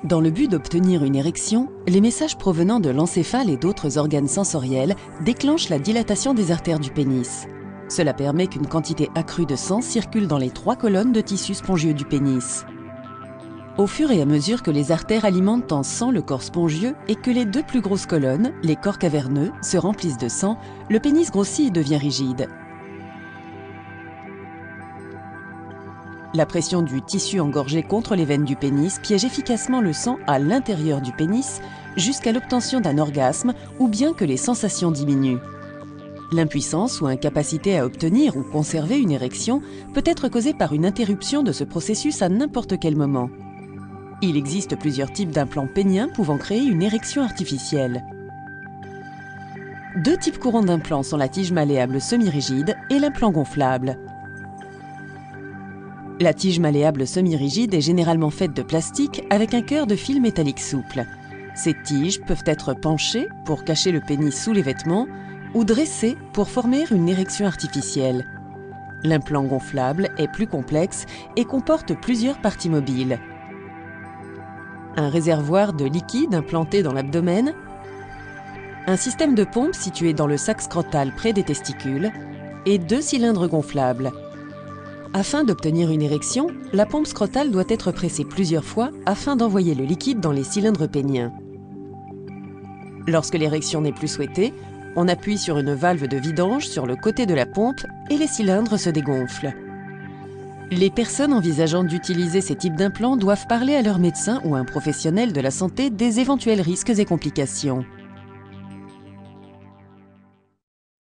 Dans le but d'obtenir une érection, les messages provenant de l'encéphale et d'autres organes sensoriels déclenchent la dilatation des artères du pénis. Cela permet qu'une quantité accrue de sang circule dans les 3 colonnes de tissu spongieux du pénis. Au fur et à mesure que les artères alimentent en sang le corps spongieux et que les 2 plus grosses colonnes, les corps caverneux, se remplissent de sang, le pénis grossit et devient rigide. La pression du tissu engorgé contre les veines du pénis piège efficacement le sang à l'intérieur du pénis jusqu'à l'obtention d'un orgasme ou bien que les sensations diminuent. L'impuissance ou incapacité à obtenir ou conserver une érection peut être causée par une interruption de ce processus à n'importe quel moment. Il existe plusieurs types d'implants péniens pouvant créer une érection artificielle. 2 types courants d'implants sont la tige malléable semi-rigide et l'implant gonflable. La tige malléable semi-rigide est généralement faite de plastique avec un cœur de fil métallique souple. Ces tiges peuvent être penchées pour cacher le pénis sous les vêtements ou dressées pour former une érection artificielle. L'implant gonflable est plus complexe et comporte plusieurs parties mobiles. Un réservoir de liquide implanté dans l'abdomen, un système de pompe situé dans le sac scrotal près des testicules et 2 cylindres gonflables. Afin d'obtenir une érection, la pompe scrotale doit être pressée plusieurs fois afin d'envoyer le liquide dans les cylindres péniens. Lorsque l'érection n'est plus souhaitée, on appuie sur une valve de vidange sur le côté de la pompe et les cylindres se dégonflent. Les personnes envisageant d'utiliser ces types d'implants doivent parler à leur médecin ou un professionnel de la santé des éventuels risques et complications.